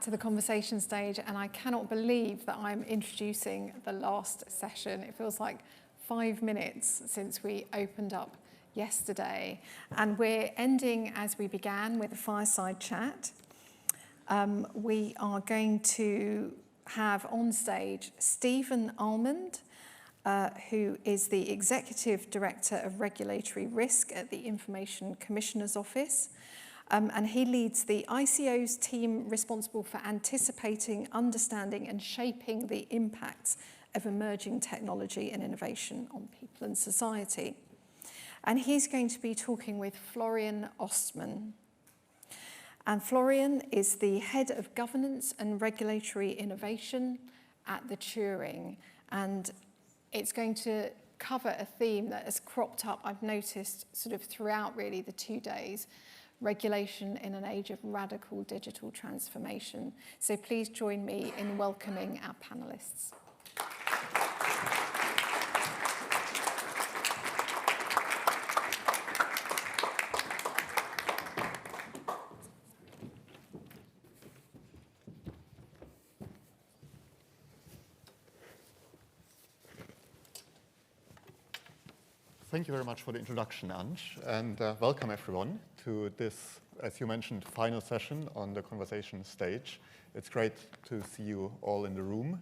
to the conversation stage, and I cannot believe that I'm introducing the last session. It feels like 5 minutes since we opened up yesterday, and we're ending as we began with a fireside chat. We are going to have on stage Stephen Almond, who is the Executive Director of Regulatory Risk at the Information Commissioner's Office. And he leads the ICO's team responsible for anticipating, understanding and shaping the impacts of emerging technology and innovation on people and society. And he's going to be talking with Florian Ostmann. And Florian is the Head of Governance and Regulatory Innovation at the Turing. And it's going to cover a theme that has cropped up, I've noticed, sort of throughout really the 2 days. Regulation in an age of radical digital transformation. So please join me in welcoming our panelists. Thank you very much for the introduction, Ange, and welcome everyone to this, as you mentioned, final session on the conversation stage. It's great to see you all in the room.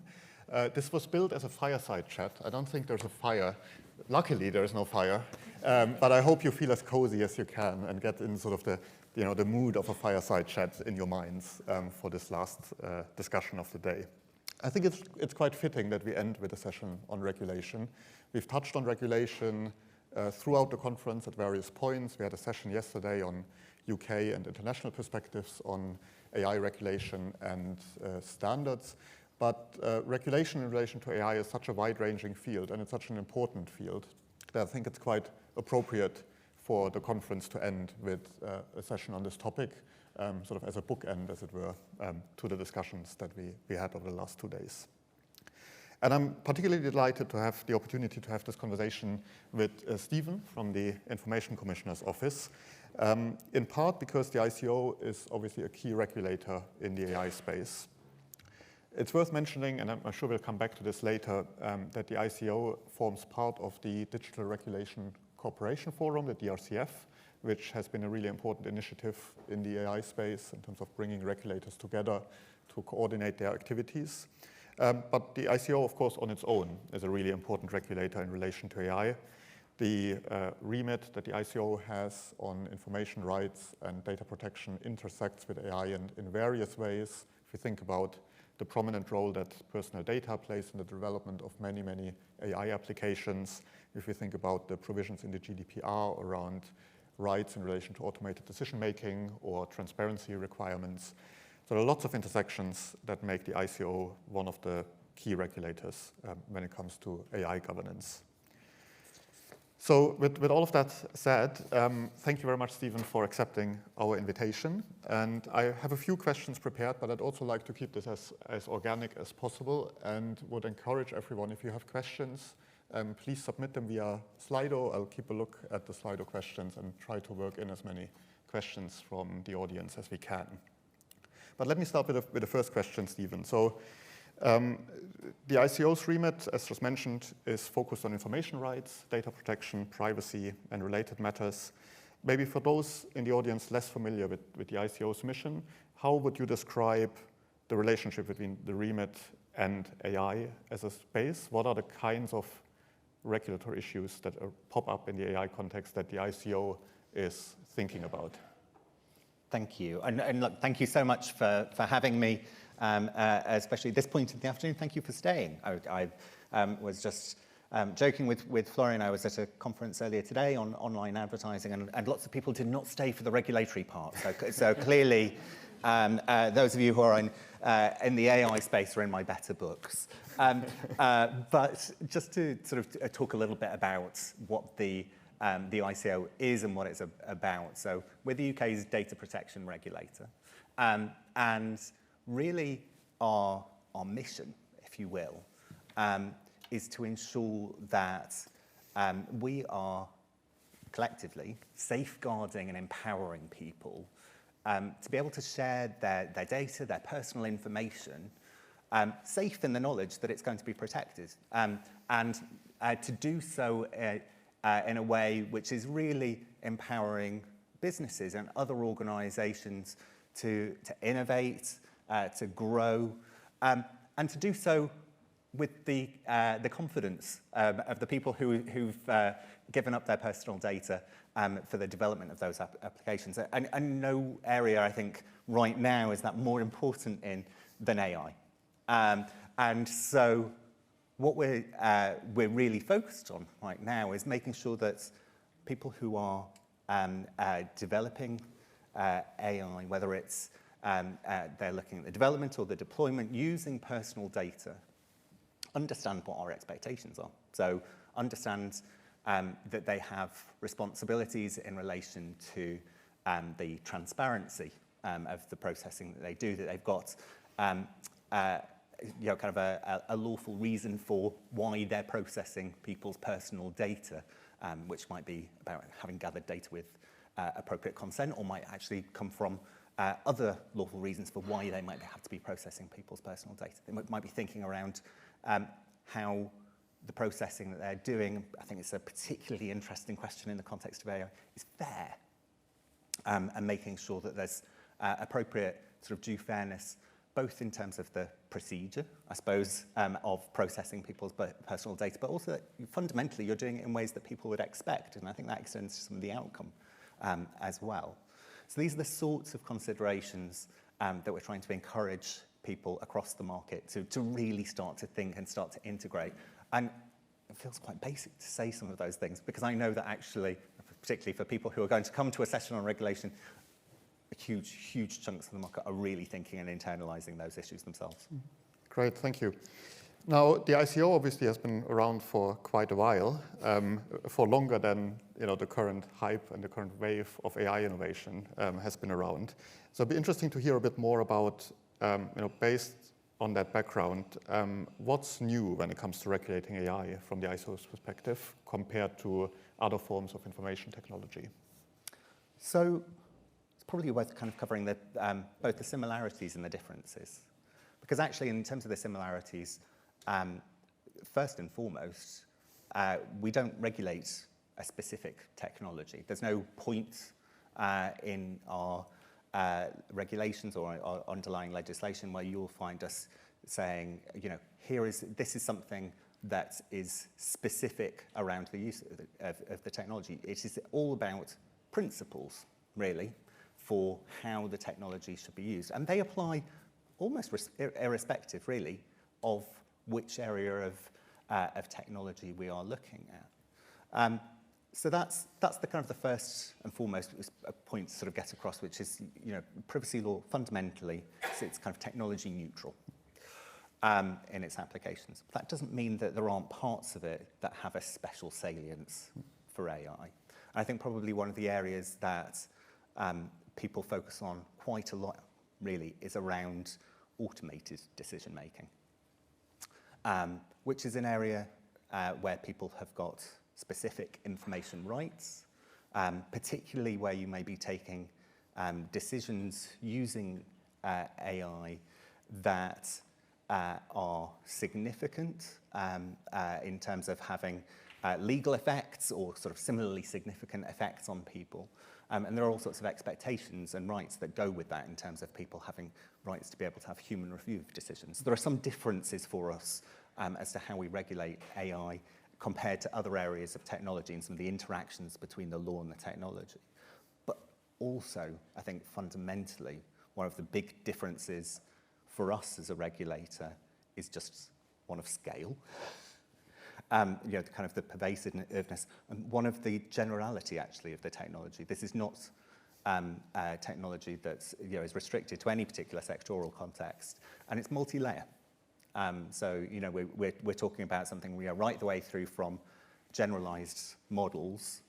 This was built as a fireside chat. I don't think there's a fire. Luckily, there is no fire, but I hope you feel as cozy as you can and get in sort of the mood of a fireside chat in your minds for this last discussion of the day. I think it's quite fitting that we end with a session on regulation. We've touched on regulation throughout the conference at various points. We had a session yesterday on UK and international perspectives on AI regulation and standards. But regulation in relation to AI is such a wide-ranging field, and it's such an important field, that I think it's quite appropriate for the conference to end with a session on this topic, sort of as a bookend, as it were, to the discussions that we had over the last 2 days. And I'm particularly delighted to have the opportunity to have this conversation with Stephen from the Information Commissioner's Office, in part because the ICO is obviously a key regulator in the AI space. It's worth mentioning, and I'm sure we'll come back to this later, that the ICO forms part of the Digital Regulation Cooperation Forum, the DRCF, which has been a really important initiative in the AI space in terms of bringing regulators together to coordinate their activities. But the ICO, of course, on its own is a really important regulator in relation to AI. The remit that the ICO has on information rights and data protection intersects with AI in various ways. If you think about the prominent role that personal data plays in the development of many, many AI applications, if you think about the provisions in the GDPR around rights in relation to automated decision-making or transparency requirements. So there are lots of intersections that make the ICO one of the key regulators when it comes to AI governance. So with all of that said, thank you very much, Stephen, for accepting our invitation. And I have a few questions prepared, but I'd also like to keep this as organic as possible and would encourage everyone, if you have questions, please submit them via Slido. I'll keep a look at the Slido questions and try to work in as many questions from the audience as we can. But let me start with the first question, Stephen. So the ICO's remit, as just mentioned, is focused on information rights, data protection, privacy, and related matters. Maybe for those in the audience less familiar with the ICO's mission, how would you describe the relationship between the remit and AI as a space? What are the kinds of regulatory issues that pop up in the AI context that the ICO is thinking about? Thank you. And look, thank you so much for having me, especially at this point in the afternoon. Thank you for staying. I was just joking with Florian. I was at a conference earlier today on online advertising, and lots of people did not stay for the regulatory part. So clearly, those of you who are in the AI space are in my better books. But just to sort of talk a little bit about what the ICO is and what it's about. So we're the UK's data protection regulator. And really our mission, if you will, is to ensure that we are collectively safeguarding and empowering people to be able to share their data, their personal information, safe in the knowledge that it's going to be protected, and to do so in a way which is really empowering businesses and other organizations to innovate, to grow, and to do so with the confidence of the people who've given up their personal data for the development of those applications. And no area, I think, right now is that more important in than AI. And so what we're really focused on right now is making sure that people who are developing AI, whether it's they're looking at the development or the deployment using personal data, understand what our expectations are. So understand that they have responsibilities in relation to the transparency of the processing that they do, that they've got kind of a lawful reason for why they're processing people's personal data, which might be about having gathered data with appropriate consent, or might actually come from other lawful reasons for why they might have to be processing people's personal data. They might be thinking around how the processing that they're doing, I think it's a particularly interesting question in the context of AI, is fair, and making sure that there's appropriate sort of due fairness, both in terms of the procedure, I suppose, of processing people's personal data, but also that fundamentally you're doing it in ways that people would expect, and I think that extends to some of the outcome as well. So these are the sorts of considerations that we're trying to encourage people across the market to really start to think and start to integrate. And it feels quite basic to say some of those things, because I know that actually, particularly for people who are going to come to a session on regulation, huge chunks of the market are really thinking and internalizing those issues themselves. Great, thank you. Now, the ICO obviously has been around for quite a while, for longer than the current hype and the current wave of AI innovation has been around. So it'd be interesting to hear a bit more about, based on that background, what's new when it comes to regulating AI from the ICO's perspective compared to other forms of information technology? So it's probably worth kind of covering both the similarities and the differences. Because actually, in terms of the similarities, first and foremost, we don't regulate a specific technology. There's no point in our regulations or our underlying legislation where you'll find us saying, this is something that is specific around the use of the technology. It is all about principles, really, for how the technology should be used. And they apply almost irrespective, really, of which area of technology we are looking at. So that's the kind of the first and foremost point to sort of get across, which is, privacy law fundamentally, it's kind of technology neutral in its applications. That doesn't mean that there aren't parts of it that have a special salience for AI. And I think probably one of the areas that people focus on quite a lot, really, is around automated decision making, which is an area where people have got specific information rights, particularly where you may be taking decisions using AI that are significant in terms of having legal effects or sort of similarly significant effects on people. And there are all sorts of expectations and rights that go with that in terms of people having rights to be able to have human review of decisions. There are some differences for us as to how we regulate AI compared to other areas of technology and some of the interactions between the law and the technology. But also, I think fundamentally, one of the big differences for us as a regulator is just one of scale. Kind of the pervasiveness, and one of the generality, actually, of the technology. This is not technology that is restricted to any particular sectoral context, and it's multi-layer. So, we're talking about something right the way through from generalized models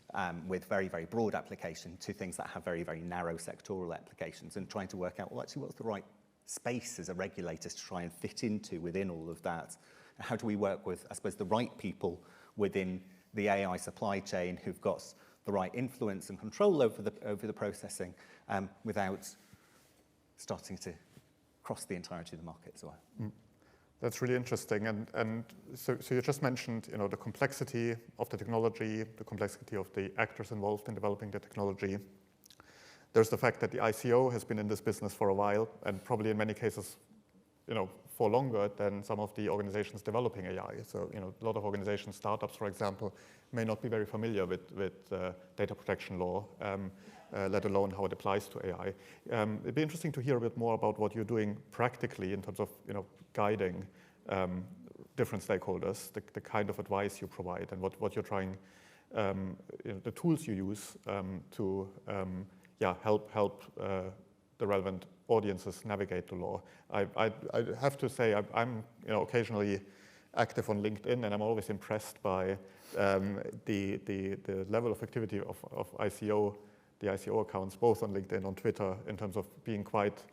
with very, very broad application to things that have very, very narrow sectoral applications, and trying to work out, well, actually, what's the right space as a regulator to try and fit into within all of that. How do we work with, I suppose, the right people within the AI supply chain who've got the right influence and control over the processing without starting to cross the entirety of the market as well. That's really interesting. And so you just mentioned, the complexity of the technology, the complexity of the actors involved in developing the technology. There's the fact that the ICO has been in this business for a while, and probably in many cases, for longer than some of the organizations developing AI. So, a lot of organizations, startups, for example, may not be very familiar with data protection law, let alone how it applies to AI. It'd be interesting to hear a bit more about what you're doing practically in terms of, guiding different stakeholders, the kind of advice you provide, and what you're trying, the tools you use to help the relevant audiences navigate the law. I have to say I'm occasionally active on LinkedIn, and I'm always impressed by the level of activity of the ICO accounts, both on LinkedIn, on Twitter, in terms of being quite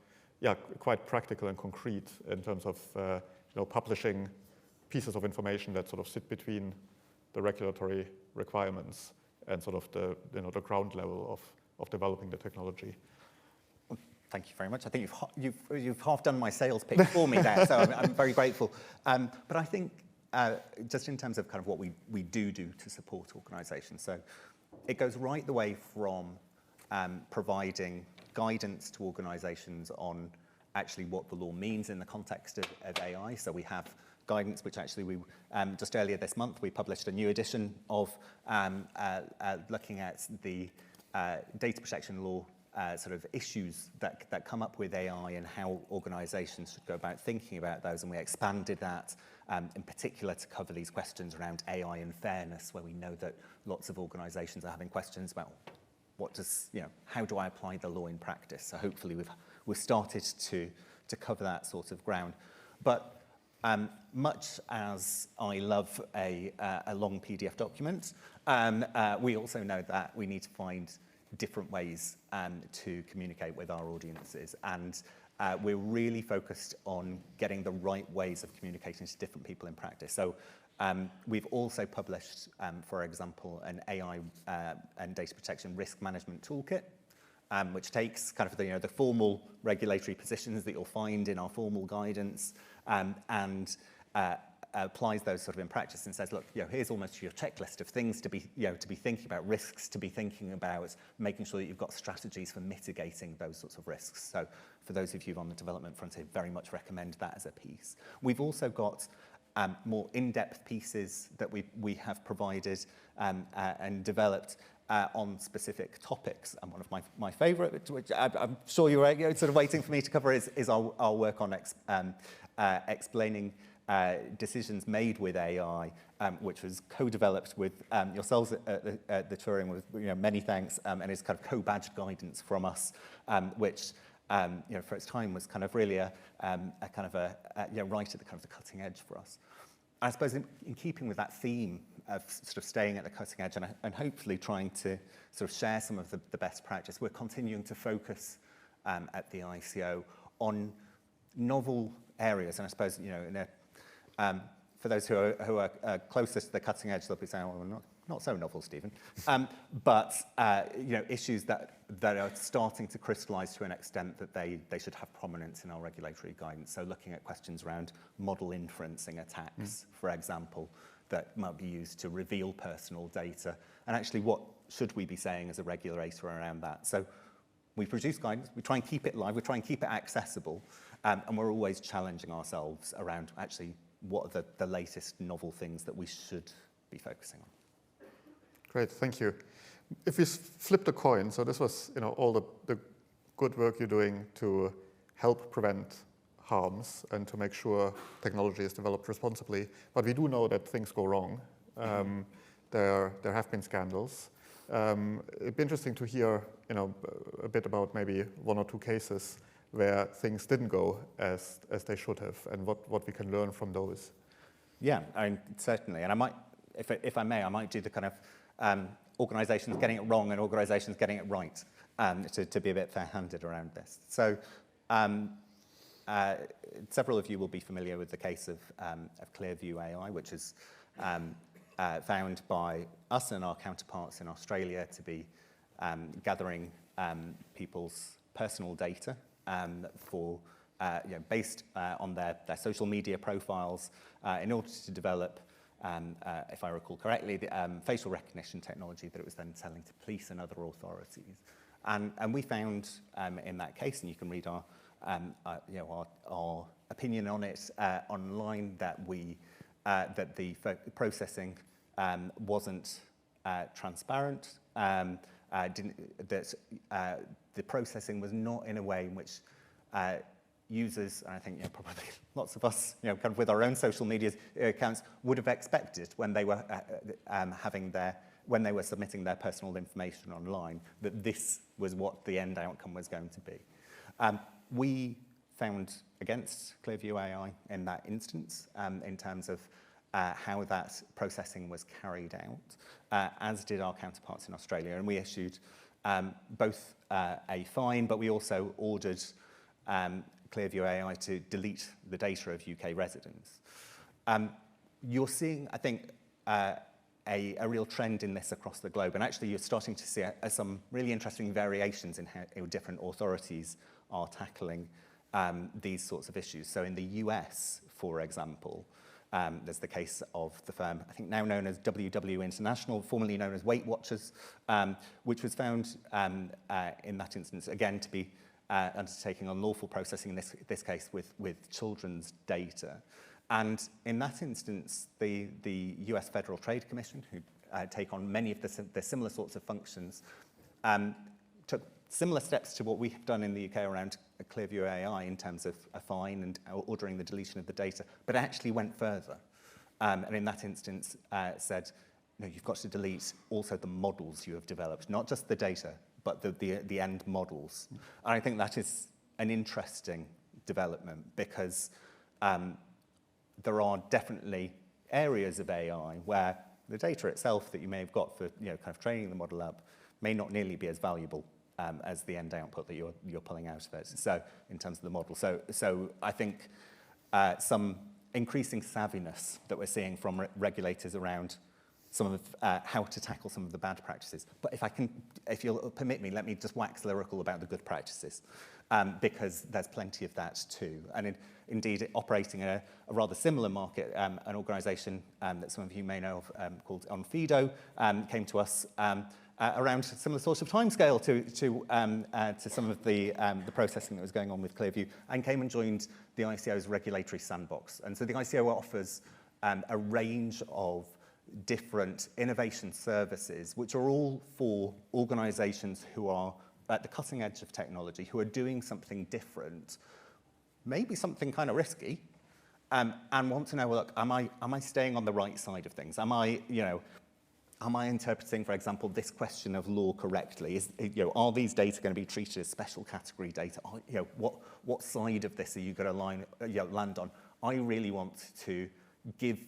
practical and concrete in terms of publishing pieces of information that sort of sit between the regulatory requirements and sort of the ground level of developing the technology. Thank you very much. I think you've half done my sales pitch for me there, so I'm very grateful. But I think just in terms of kind of what we do to support organisations, so it goes right the way from providing guidance to organisations on actually what the law means in the context of AI. So we have guidance, which actually we just earlier this month we published a new edition of looking at the data protection law sort of issues that come up with AI and how organisations should go about thinking about those, and we expanded that in particular to cover these questions around AI and fairness, where we know that lots of organisations are having questions about how do I apply the law in practice. So hopefully we've started to cover that sort of ground. But much as I love a long PDF document, we also know that we need to find different ways to communicate with our audiences, and we're really focused on getting the right ways of communicating to different people in practice. So we've also published, for example, an AI and data protection risk management toolkit, which takes kind of the formal regulatory positions that you'll find in our formal guidance and applies those sort of in practice and says, look, here's almost your checklist of things to be thinking about, risks to be thinking about, making sure that you've got strategies for mitigating those sorts of risks. So for those of you on the development front, I very much recommend that as a piece. We've also got more in-depth pieces that we have provided and developed on specific topics. And one of my favourite, which I'm sure you're sort of waiting for me to cover, is our work on explaining decisions made with AI, which was co-developed with yourselves at the Turing, with many thanks, and is kind of co-badged guidance from us, which for its time was kind of really a kind of right at the kind of the cutting edge for us. I suppose in keeping with that theme of sort of staying at the cutting edge and hopefully trying to sort of share some of the best practice, we're continuing to focus at the ICO on novel areas, and I suppose for those who are closest to the cutting edge, they'll be saying, well, not so novel, Stephen. But issues that are starting to crystallise to an extent that they should have prominence in our regulatory guidance. So looking at questions around model inferencing attacks, for example, that might be used to reveal personal data, and actually what should we be saying as a regulator around that. So we produce guidance, we try and keep it live, we try and keep it accessible, and we're always challenging ourselves around actually what are the latest novel things that we should be focusing on. Great, thank you. If we flip the coin, so this was all the good work you're doing to help prevent harms and to make sure technology is developed responsibly, but we do know that things go wrong. There have been scandals. It'd be interesting to hear a bit about maybe one or two cases where things didn't go as they should have, and what we can learn from those. Yeah, certainly. And I might, if I may, I might do the kind of organisations getting it wrong and organisations getting it right, to be a bit fair-handed around this. So several of you will be familiar with the case of Clearview AI, which is found by us and our counterparts in Australia to be gathering people's personal data for based on their social media profiles in order to develop, if I recall correctly, the facial recognition technology that it was then selling to police and other authorities. And we found in that case, and you can read our opinion on it online, that that the processing wasn't transparent. The processing was not in a way in which users, and I think probably lots of us, kind of with our own social media accounts, would have expected when they were when they were submitting their personal information online, that this was what the end outcome was going to be. We found against Clearview AI in that instance, in terms of how that processing was carried out, as did our counterparts in Australia. And we issued both a fine, but we also ordered Clearview AI to delete the data of UK residents. You're seeing, I think, a real trend in this across the globe, and actually you're starting to see some really interesting variations in how different authorities are tackling these sorts of issues. So in the US, for example, there's the case of the firm, I think now known as WW International, formerly known as Weight Watchers, which was found in that instance, again, to be undertaking unlawful processing, in this case with children's data. And in that instance, the US Federal Trade Commission, who take on many of the similar sorts of functions, took similar steps to what we have done in the UK around Clearview AI in terms of a fine and ordering the deletion of the data, but actually went further. And in that instance said, no, you've got to delete also the models you have developed, not just the data, but the end models. And I think that is an interesting development, because there are definitely areas of AI where the data itself that you may have got for kind of training the model up may not nearly be as valuable as the end output that you're pulling out of it. So in terms of the model, so I think some increasing savviness that we're seeing from regulators around some of how to tackle some of the bad practices. But if you'll permit me, let me just wax lyrical about the good practices, because there's plenty of that too. And indeed, operating in a rather similar market, an organisation that some of you may know of called Onfido came to us around a similar sort of timescale to some of the processing that was going on with Clearview, and came and joined the ICO's regulatory sandbox. And so the ICO offers a range of different innovation services, which are all for organisations who are at the cutting edge of technology, who are doing something different, maybe something kind of risky, and want to know, well, look, am I staying on the right side of things? Am I interpreting, for example, this question of law correctly? Are these data going to be treated as special category data? What side of this are you going to land on? I really want to give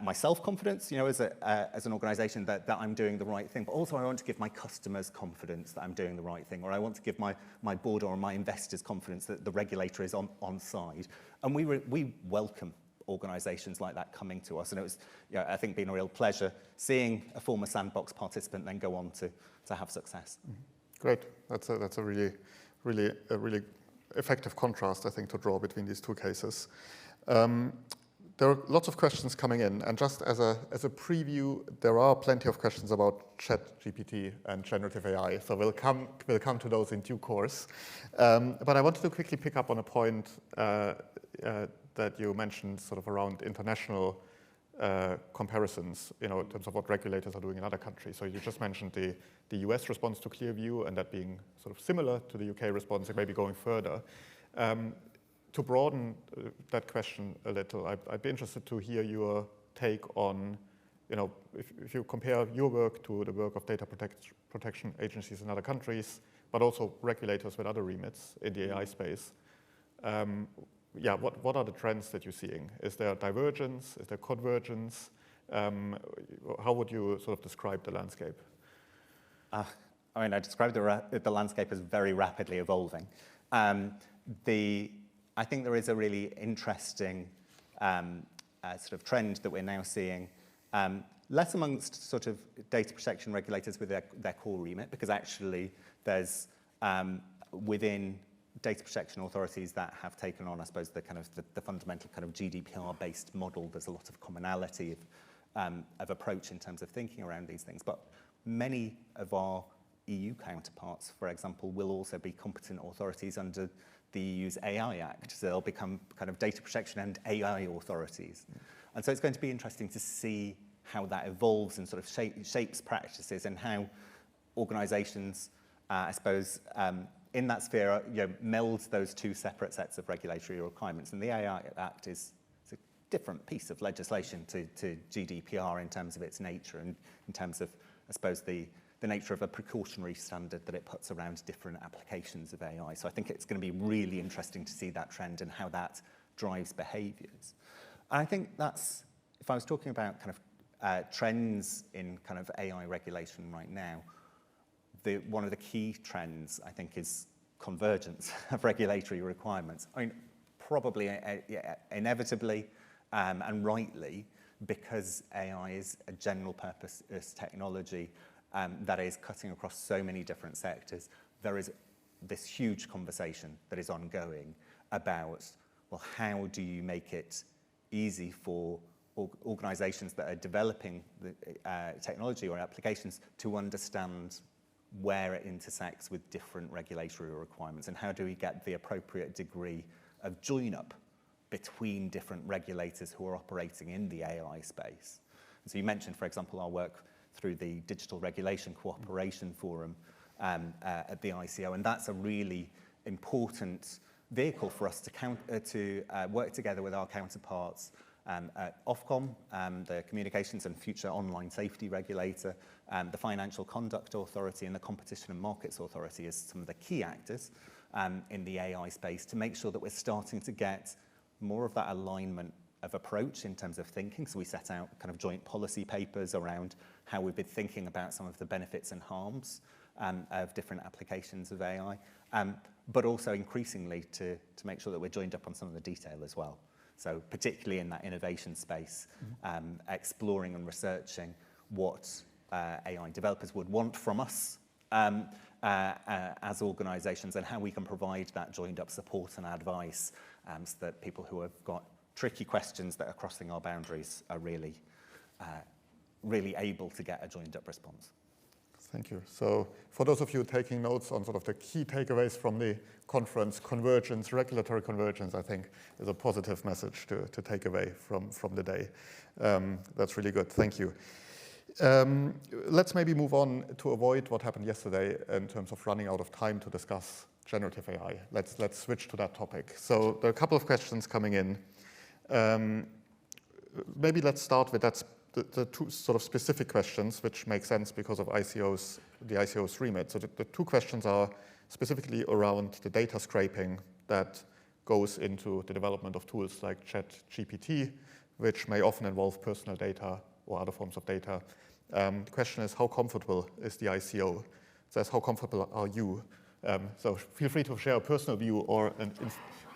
myself confidence, as an organisation that I'm doing the right thing, but also I want to give my customers confidence that I'm doing the right thing, or I want to give my board or my investors confidence that the regulator is on side. And we welcome organisations like that coming to us, and it was, I think, been a real pleasure seeing a former sandbox participant then go on to have success. Mm-hmm. Great. That's a really effective contrast, I think, to draw between these two cases. There are lots of questions coming in, and just as a preview, there are plenty of questions about ChatGPT and generative AI, so we'll come to those in due course. But I wanted to quickly pick up on a point that you mentioned, sort of around international comparisons, in terms of what regulators are doing in other countries. So you just mentioned the US response to Clearview, and that being sort of similar to the UK response, and maybe going further. To broaden that question a little, I'd be interested to hear your take on, if you compare your work to the work of data protection agencies in other countries, but also regulators with other remits in the AI space. What are the trends that you're seeing? Is there divergence? Is there convergence? How would you sort of describe the landscape? I describe the landscape as very rapidly evolving. I think there is a really interesting sort of trend that we're now seeing, less amongst sort of data protection regulators with their core remit, because actually there's within data protection authorities that have taken on, I suppose, the fundamental kind of GDPR-based model. There's a lot of commonality of approach in terms of thinking around these things. But many of our EU counterparts, for example, will also be competent authorities under the EU's AI Act. So they'll become kind of data protection and AI authorities. And so it's going to be interesting to see how that evolves and sort of shapes practices, and how organizations, I suppose, in that sphere, meld those two separate sets of regulatory requirements. And the AI Act is a different piece of legislation to GDPR in terms of its nature, and in terms of, I suppose, the nature of a precautionary standard that it puts around different applications of AI. So I think it's going to be really interesting to see that trend and how that drives behaviors. And I think that's, if I was talking about kind of trends in kind of AI regulation right now, one of the key trends, I think, is convergence of regulatory requirements. I mean, probably inevitably and rightly, because AI is a general purpose technology that is cutting across so many different sectors. There is this huge conversation that is ongoing about, well, how do you make it easy for organizations that are developing the technology or applications to understand where it intersects with different regulatory requirements, and how do we get the appropriate degree of join-up between different regulators who are operating in the AI space. And so you mentioned, for example, our work through the Digital Regulation Cooperation Forum at the ICO, and that's a really important vehicle for us to work together with our counterparts at Ofcom, the Communications and Future Online Safety Regulator, the Financial Conduct Authority, and the Competition and Markets Authority as some of the key actors in the AI space, to make sure that we're starting to get more of that alignment of approach in terms of thinking. So we set out kind of joint policy papers around how we've been thinking about some of the benefits and harms of different applications of AI, but also increasingly to make sure that we're joined up on some of the detail as well. So particularly in that innovation space, exploring and researching what AI developers would want from us as organizations, and how we can provide that joined up support and advice so that people who have got tricky questions that are crossing our boundaries are really able to get a joined up response. Thank you. So for those of you taking notes on sort of the key takeaways from the conference, convergence, regulatory convergence, I think is a positive message to take away from the day. That's really good. Thank you. Let's maybe move on to avoid what happened yesterday in terms of running out of time to discuss generative AI. Let's switch to that topic. So there are a couple of questions coming in. Maybe let's start with the two sort of specific questions, which make sense because of the ICO's remit. So the two questions are specifically around the data scraping that goes into the development of tools like ChatGPT, which may often involve personal data or other forms of data. The question is, how comfortable is the ICO? It says, how comfortable are you? So feel free to share a personal view or an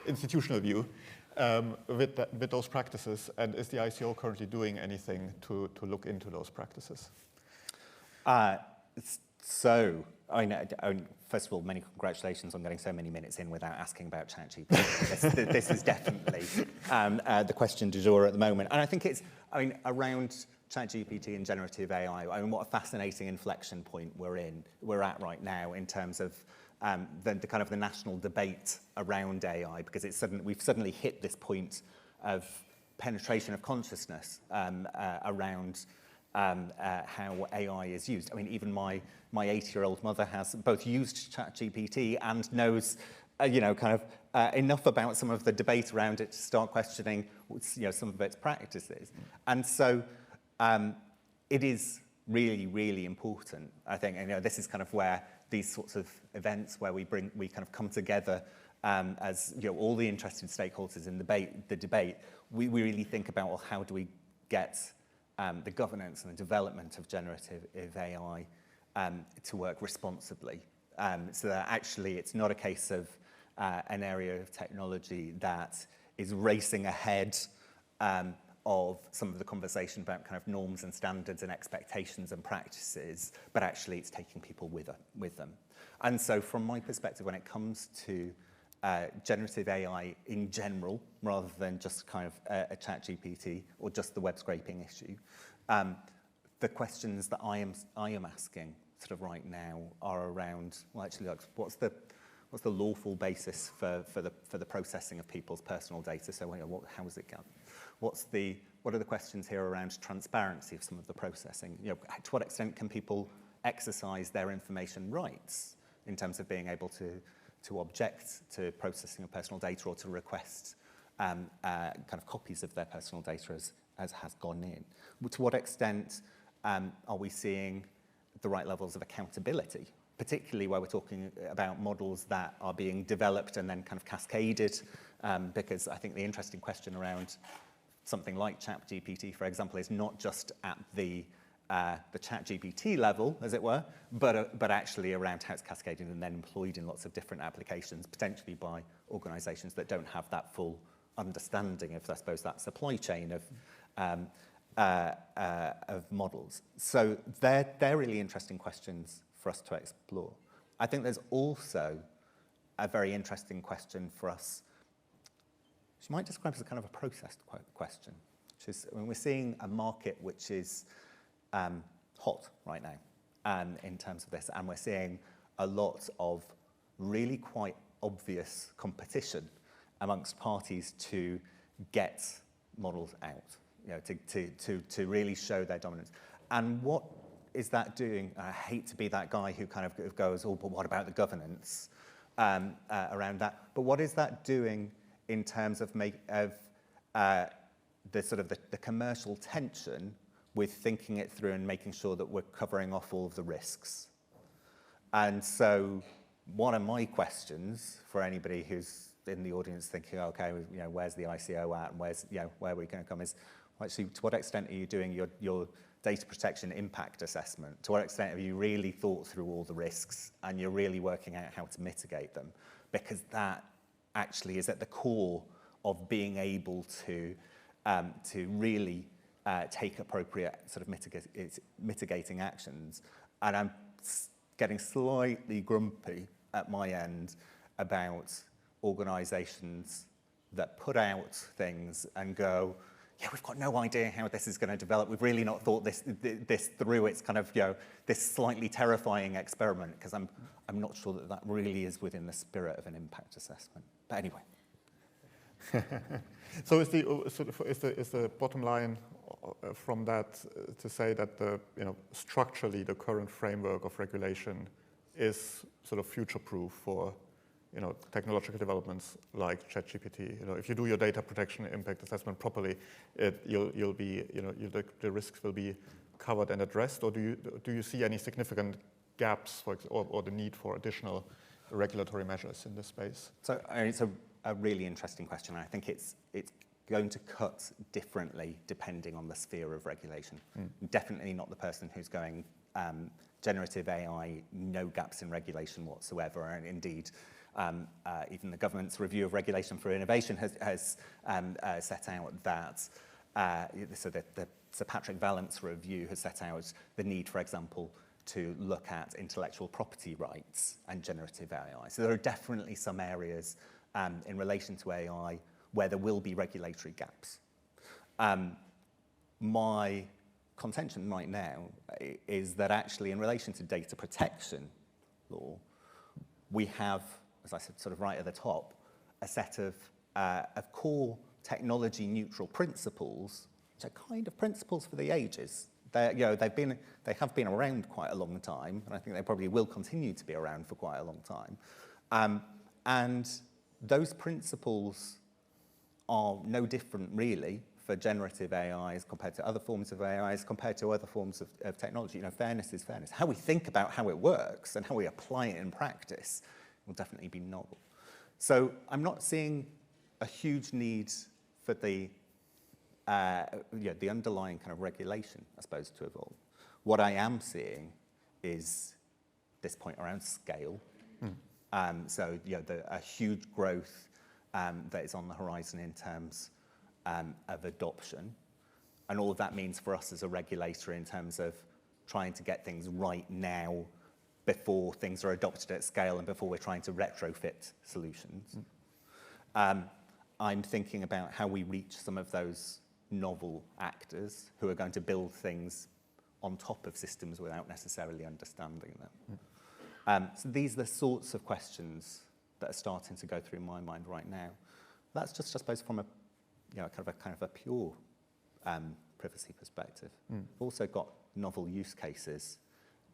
institutional view with those practices, and is the ICO currently doing anything to look into those practices? So, first of all, many congratulations on getting so many minutes in without asking about ChatGPT. This is definitely the question du jour at the moment. And I think it's, around ChatGPT and generative AI, what a fascinating inflection point we're at right now in terms of the kind of the national debate around AI, because we've suddenly hit this point of penetration of consciousness around how AI is used. Even my 80-year-old mother has both used ChatGPT and knows enough about some of the debate around it to start questioning some of its practices. And so it is really, really important, I think. This is kind of where these sorts of events where we kind of come together as all the interested stakeholders in the debate, we really think about, well, how do we get the governance and the development of generative AI to work responsibly, so that actually it's not a case of an area of technology that is racing ahead of some of the conversation about kind of norms and standards and expectations and practices, but actually it's taking people with them. And so from my perspective, when it comes to generative AI in general, rather than just kind of a ChatGPT or just the web scraping issue. The questions that I am asking sort of right now are around, well, actually, like, what's the lawful basis for the processing of people's personal data? So, how is it done? What are the questions here around transparency of some of the processing? To what extent can people exercise their information rights in terms of being able to object to processing of personal data or to request kind of copies of their personal data as has gone in? To what extent are we seeing the right levels of accountability, particularly where we're talking about models that are being developed and then kind of cascaded? Because I think the interesting question around something like ChatGPT, for example, is not just at the ChatGPT level, as it were, but actually around how it's cascaded and then employed in lots of different applications, potentially by organisations that don't have that full understanding of, I suppose, that supply chain of models. So they're really interesting questions for us to explore. I think there's also a very interesting question for us, which you might describe as a kind of a processed question, which is, I mean, we're seeing a market which is hot right now in terms of this, and we're seeing a lot of really quite obvious competition amongst parties to get models out, to really show their dominance. And what is that doing? I hate to be that guy who kind of goes, oh, but what about the governance around that? But what is that doing in terms of the commercial tension with thinking it through and making sure that we're covering off all of the risks? And so one of my questions for anybody who's in the audience thinking, okay, where's the ICO at and where are we going to come, is actually, to what extent are you doing your data protection impact assessment? To what extent have you really thought through all the risks and you're really working out how to mitigate them? Because that actually is at the core of being able to really take appropriate sort of mitigating actions. And I'm getting slightly grumpy at my end about organisations that put out things and go, yeah, we've got no idea how this is going to develop. We've really not thought this through. It's kind of, this slightly terrifying experiment, because I'm not sure that really is within the spirit of an impact assessment. But anyway. So is the bottom line from that to say that structurally the current framework of regulation is sort of future-proof for technological developments like ChatGPT? If you do your data protection impact assessment properly, you'll be the risks will be covered and addressed. Or do you see any significant gaps or the need for additional regulatory measures in this space? So it's a really interesting question. I think it's going to cut differently depending on the sphere of regulation. Definitely not the person who's going generative AI, no gaps in regulation whatsoever, and indeed even the government's review of regulation for innovation has set out that, so the Sir Patrick Vallance review has set out the need, for example, to look at intellectual property rights and generative AI. So there are definitely some areas in relation to AI where there will be regulatory gaps. My contention right now is that actually in relation to data protection law, we have, as I said, sort of right at the top, a set of core technology neutral principles, which are kind of principles for the ages. They have been around quite a long time, and I think they probably will continue to be around for quite a long time. And those principles are no different, really, for generative AI as compared to other forms of AI, as compared to other forms of technology. Fairness is fairness. How we think about how it works and how we apply it in practice will definitely be novel. So I'm not seeing a huge need for the underlying kind of regulation, I suppose, to evolve. What I am seeing is this point around scale. So a huge growth that is on the horizon in terms of adoption. And all of that means for us as a regulator in terms of trying to get things right now before things are adopted at scale and before we're trying to retrofit solutions. I'm thinking about how we reach some of those novel actors who are going to build things on top of systems without necessarily understanding them. So these are the sorts of questions that are starting to go through my mind right now. That's just, I suppose, from a kind of a pure privacy perspective. We've also got novel use cases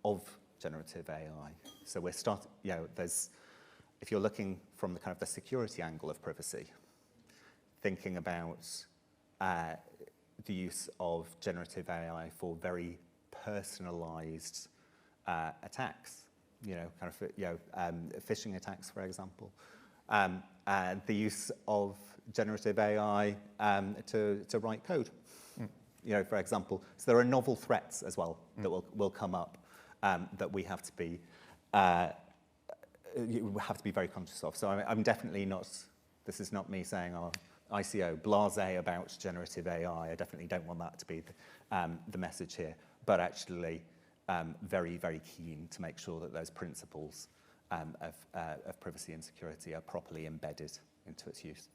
of generative AI. So we're starting, if you're looking from the kind of the security angle of privacy, thinking about the use of generative AI for very personalized attacks, phishing attacks, for example, and the use of generative AI to write code, for example. So there are novel threats as well that will come up that we have to be very conscious of. So I'm definitely not. This is not me saying, "Oh, ICO blasé about generative AI." I definitely don't want that to be the message here. But actually, very, very keen to make sure that those principles of privacy and security are properly embedded into its use.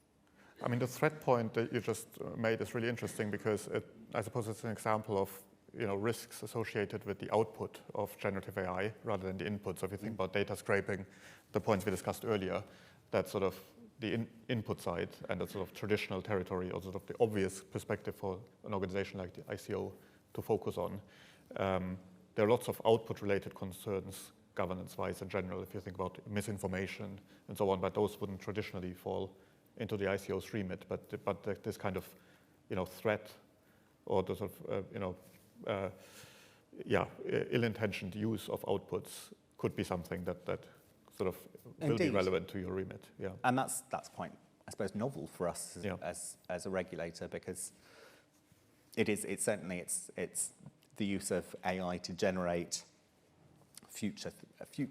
I mean, the threat point that you just made is really interesting because I suppose it's an example of risks associated with the output of generative AI rather than the input. So if you think about data scraping, the points we discussed earlier, that's sort of the input side and the sort of traditional territory or sort of the obvious perspective for an organization like the ICO to focus on. There are lots of output-related concerns governance-wise in general, if you think about misinformation and so on, but those wouldn't traditionally fall into the ICO's remit. But this kind of threat or the sort of ill-intentioned use of outputs could be something that sort of will be relevant to your remit. Yeah. And that's quite, I suppose, novel for us as a regulator, because it's certainly the use of AI to generate future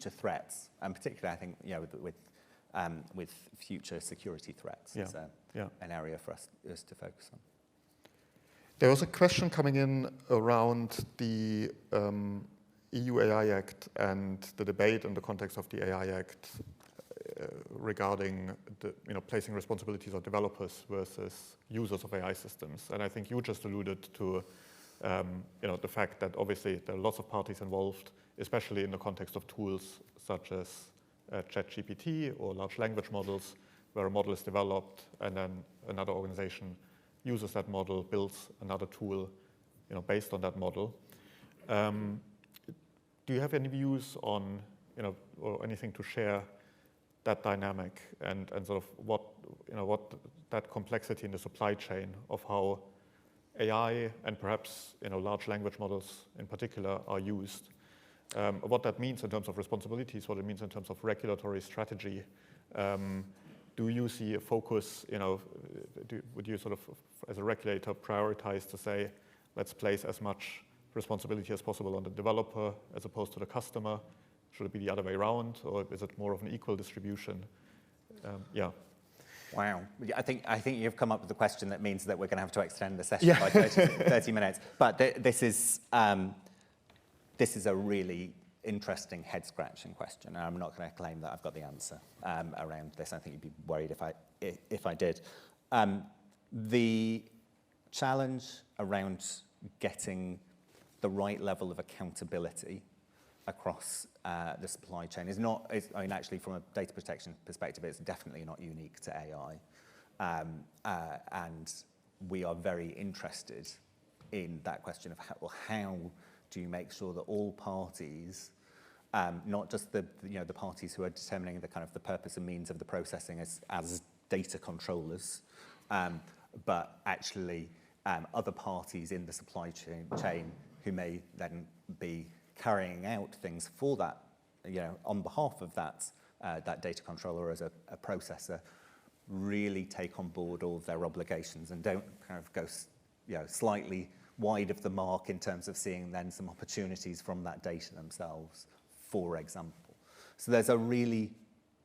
threats, and particularly I think with future security threats is an area for us to focus on. There was a question coming in around the EU AI Act and the debate in the context of the AI Act regarding the placing responsibilities on developers versus users of AI systems. And I think you just alluded to the fact that obviously there are lots of parties involved, especially in the context of tools such as ChatGPT or large language models, where a model is developed and then another organization uses that model, builds another tool, based on that model. Do you have any views on, or anything to share that dynamic and sort of what that complexity in the supply chain of how AI and perhaps large language models in particular are used, what that means in terms of responsibilities, what it means in terms of regulatory strategy? Do you see a focus, would you sort of, as a regulator, prioritize to say, let's place as much responsibility as possible on the developer as opposed to the customer? Should it be the other way around, or is it more of an equal distribution? Wow. I think you've come up with a question that means that we're going to have to extend the session by 30 minutes. But this is a really interesting head-scratching question, and I'm not going to claim that I've got the answer around this. I think you'd be worried if I did. The challenge around getting the right level of accountability across the supply chain is not, actually from a data protection perspective, it's definitely not unique to AI. And we are very interested in that question of how do you make sure that all parties, not just the parties who are determining the kind of the purpose and means of the processing as data controllers, but actually other parties in the supply chain who may then be carrying out things for that, on behalf of that data controller as a processor, really take on board all of their obligations and don't kind of go, slightly wide of the mark in terms of seeing then some opportunities from that data themselves, for example. So there's a really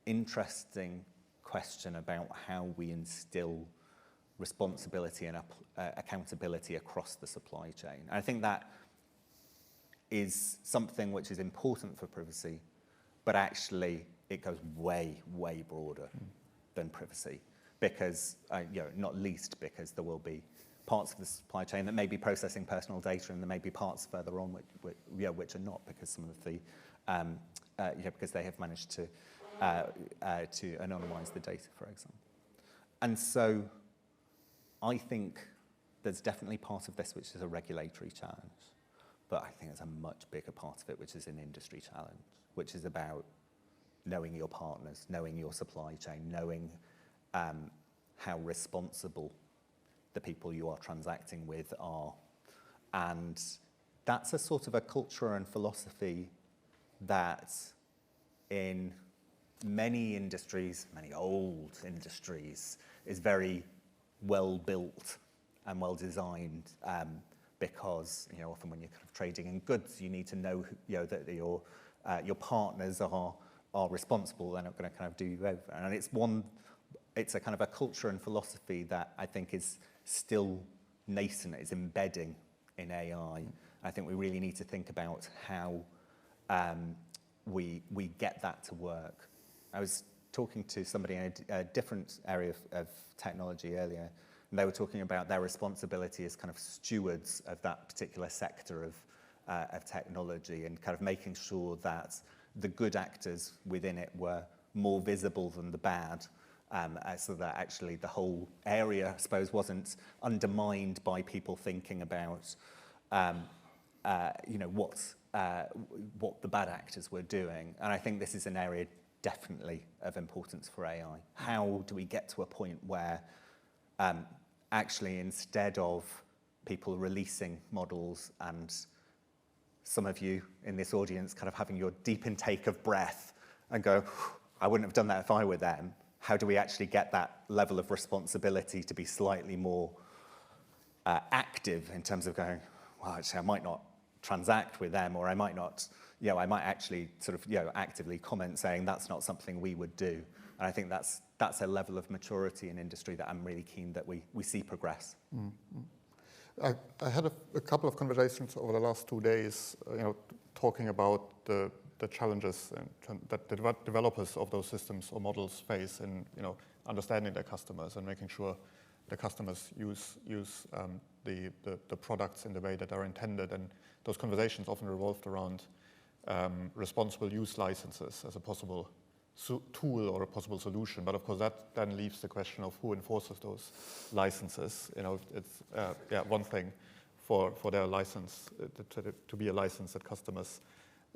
interesting question about how we instill responsibility and accountability across the supply chain. And I think that is something which is important for privacy, but actually it goes way, way broader than privacy. because, not least because there will be parts of the supply chain that may be processing personal data, and there may be parts further on which are not, because some of the, because they have managed to anonymize the data, for example. And so I think there's definitely part of this which is a regulatory challenge, but I think there's a much bigger part of it which is an industry challenge, which is about knowing your partners, knowing your supply chain, knowing how responsible the people you are transacting with are. And that's a sort of a culture and philosophy that in many industries, many old industries, is very well built and well designed, because often when you're kind of trading in goods, you need to know that your partners are responsible. They're not going to kind of do you over. And it's a kind of a culture and philosophy that I think is still nascent. It's embedding in AI. I think we really need to think about how we get that to work. I was talking to somebody in a different area of technology earlier, and they were talking about their responsibility as kind of stewards of that particular sector of technology, and kind of making sure that the good actors within it were more visible than the bad, so that actually the whole area, I suppose, wasn't undermined by people thinking about what the bad actors were doing. And I think this is an area definitely of importance for AI. How do we get to a point where actually, instead of people releasing models and some of you in this audience kind of having your deep intake of breath and go, I wouldn't have done that if I were them, how do we actually get that level of responsibility to be slightly more active in terms of going, well, actually, I might not transact with them, or I might not, I might actually sort of, actively comment saying that's not something we would do. And I think that's a level of maturity in industry that I'm really keen that we see progress. Mm-hmm. I had a couple of conversations over the last 2 days, talking about the challenges that the developers of those systems or models face in, understanding their customers and making sure the customers use the products in the way that are intended. And those conversations often revolved around responsible use licenses as a possible tool or a possible solution. But of course, that then leaves the question of who enforces those licenses. It's one thing for their license to be a license that customers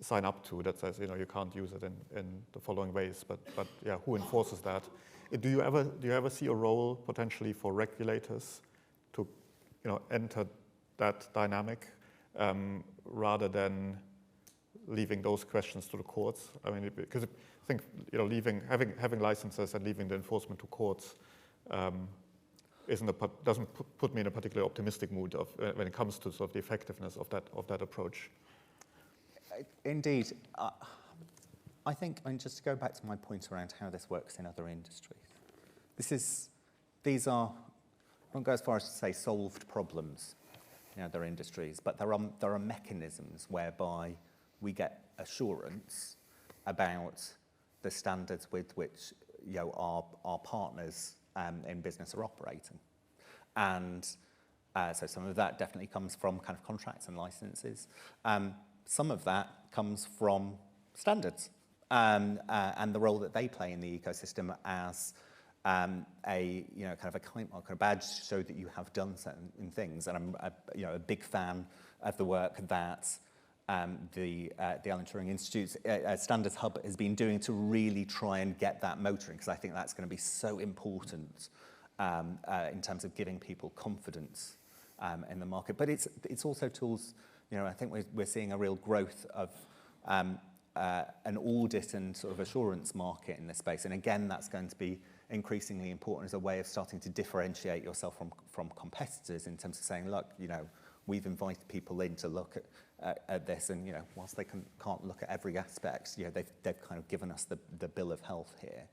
sign up to that says, you can't use it in the following ways. But who enforces that? Do you ever see a role potentially for regulators to, enter that dynamic rather than leaving those questions to the courts? I mean, because I think having licenses and leaving the enforcement to courts doesn't put me in a particularly optimistic mood when it comes to sort of the effectiveness of that approach. Indeed. I think, just to go back to my point around how this works in other industries, these are, I won't go as far as to say solved problems in other industries, but there are mechanisms whereby we get assurance about the standards with which our partners in business are operating. And so some of that definitely comes from kind of contracts and licenses. Some of that comes from standards and the role that they play in the ecosystem as kind of a claim mark or a badge to show that you have done certain things. And I'm a big fan of the work that the Alan Turing Institute Standards Hub has been doing to really try and get that motoring, because I think that's going to be so important in terms of giving people confidence in the market. But it's also tools. I think we're seeing a real growth of an audit and sort of assurance market in this space. And again, that's going to be increasingly important as a way of starting to differentiate yourself from competitors in terms of saying, look, we've invited people in to look at this, and whilst they can't look at every aspect, they've kind of given us the bill of health here.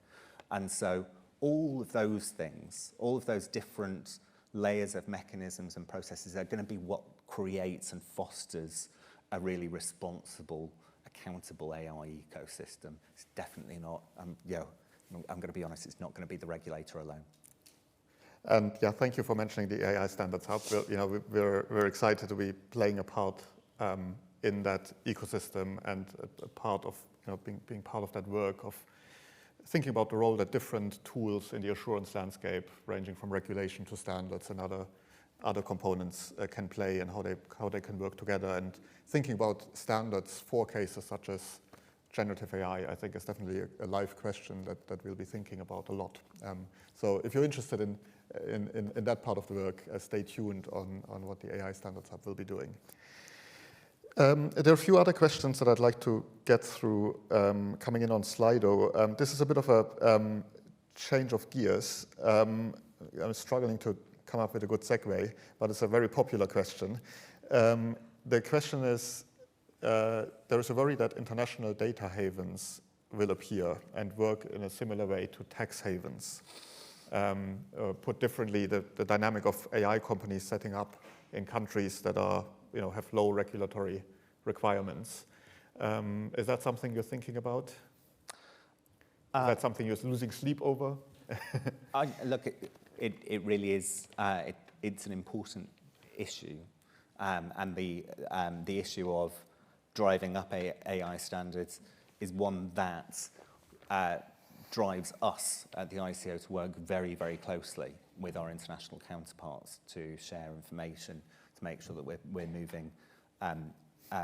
And so all of those things, all of those different layers of mechanisms and processes are going to be what creates and fosters a really responsible, accountable AI ecosystem. It's definitely not, I'm going to be honest, it's not going to be the regulator alone. And yeah, thank you for mentioning the AI Standards Hub. We're excited to be playing a part in that ecosystem and a part of being part of that work of thinking about the role that different tools in the assurance landscape, ranging from regulation to standards and other components, can play and how they can work together. And thinking about standards for cases such as generative AI, I think is definitely a live question that we'll be thinking about a lot. So if you're interested in that part of the work, stay tuned on what the AI Standards Hub will be doing. There are a few other questions that I'd like to get through coming in on Slido. This is a bit of a change of gears. I'm struggling to come up with a good segue, but it's a very popular question. The question is, there is a worry that international data havens will appear and work in a similar way to tax havens. Put differently, the dynamic of AI companies setting up in countries that are have low regulatory requirements. Is that something you're thinking about? Is that something you're losing sleep over? Look, it really is. It's an important issue, and the issue of driving up AI standards is one that drives us at the ICO to work very, very closely with our international counterparts to share information, to make sure that we're moving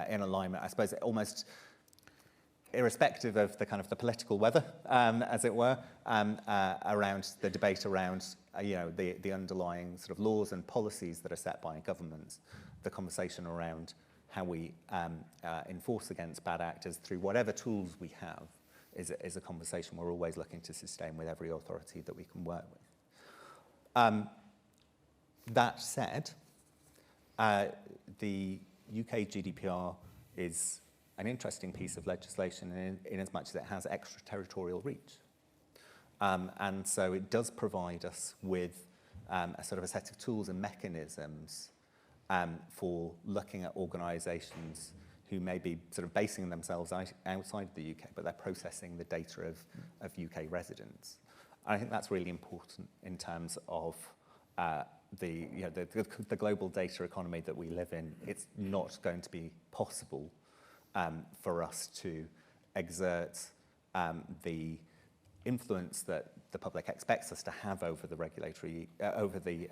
in alignment, I suppose, almost irrespective of the kind of the political weather, as it were, around the debate around the underlying sort of laws and policies that are set by governments, the conversation around how we enforce against bad actors through whatever tools we have is a conversation we're always looking to sustain with every authority that we can work with. That said, the UK GDPR is an interesting piece of legislation in as much as it has extraterritorial reach. And so it does provide us with a sort of a set of tools and mechanisms for looking at organisations who may be sort of basing themselves outside the UK, but they're processing the data of UK residents. And I think that's really important in terms of the global data economy that we live in. It's not going to be possible for us to exert the influence that the public expects us to have over the regulatory, over the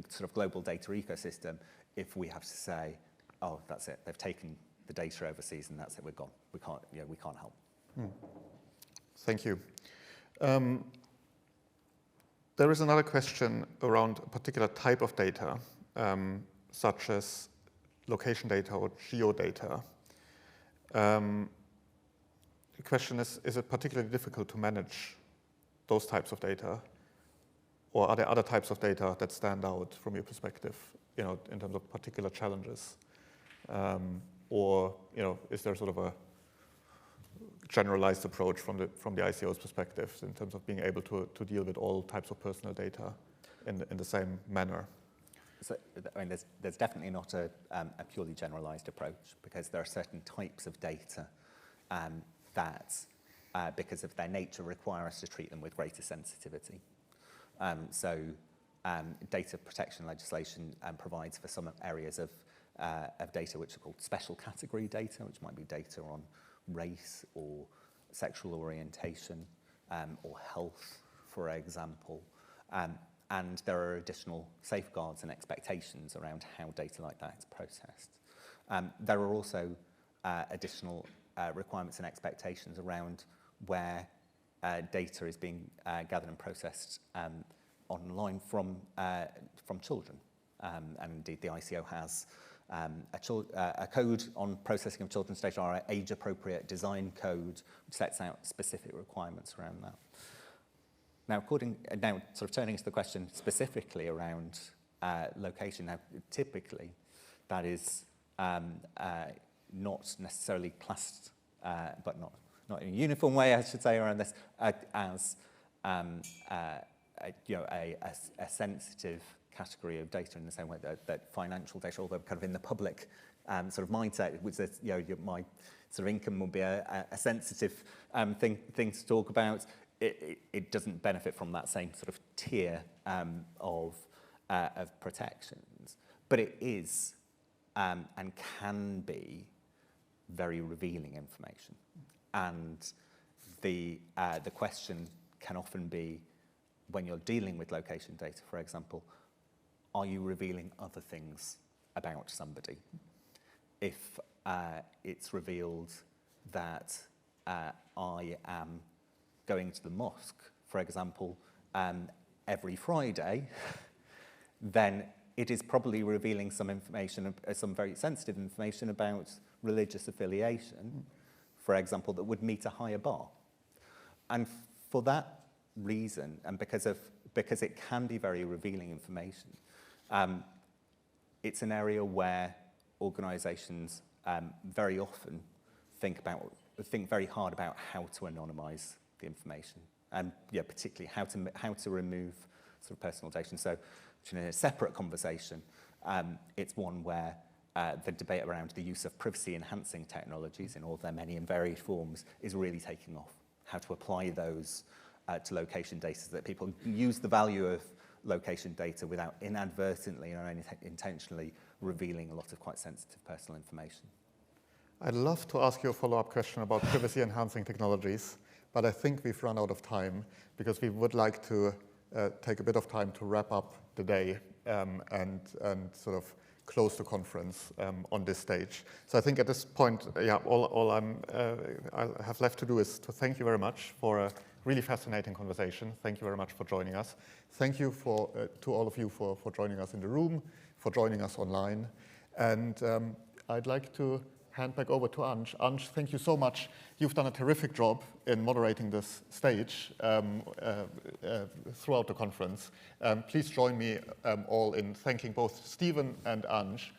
sort of global data ecosystem, if we have to say, oh, that's it, they've taken the data overseas and that's it, we're gone. We can't help. Thank you. There is another question around a particular type of data, such as location data or geodata. The question is it particularly difficult to manage those types of data? Or are there other types of data that stand out from your perspective, in terms of particular challenges? Or is there sort of a generalized approach from the ICO's perspective in terms of being able to deal with all types of personal data in the same manner? So, I mean, there's definitely not a purely generalized approach, because there are certain types of data that, because of their nature, require us to treat them with greater sensitivity. So data protection legislation provides for some areas of data which are called special category data, which might be data on race or sexual orientation or health, for example. And there are additional safeguards and expectations around how data like that is processed. There are also additional requirements and expectations around where data is being gathered and processed online from children. And indeed, the ICO has a code on processing of children's data, our age-appropriate design code, which sets out specific requirements around that. Now, sort of turning to the question specifically around location. Now, typically, that is not necessarily classed, but not in a uniform way, I should say, around this, as a sensitive category of data, in the same way that financial data, although kind of in the public sort of mindset, which is, my sort of income will be a sensitive thing to talk about. it doesn't benefit from that same sort of tier of protections, but it is and can be very revealing information. And the question can often be, when you're dealing with location data, for example, are you revealing other things about somebody? If it's revealed that I am going to the mosque, for example, every Friday, then it is probably revealing some information, some very sensitive information about religious affiliation, for example, that would meet a higher bar. And for that reason, and because it can be very revealing information, it's an area where organisations very often think very hard about how to anonymise the information, and particularly how to remove sort of personal data. So, in a separate conversation, it's one where the debate around the use of privacy-enhancing technologies in all their many and varied forms is really taking off. How to apply those to location data so that people use the value of location data without inadvertently or intentionally revealing a lot of quite sensitive personal information. I'd love to ask you a follow-up question about privacy-enhancing technologies, but I think we've run out of time because we would like to take a bit of time to wrap up the day and sort of close the conference on this stage. So I think at this point, all I have left to do is to thank you very much for a really fascinating conversation. Thank you very much for joining us. Thank you to all of you for joining us in the room, for joining us online. And I'd like to hand back over to Anj. Anj, thank you so much. You've done a terrific job in moderating this stage throughout the conference. Please join me all in thanking both Stephen and Anj.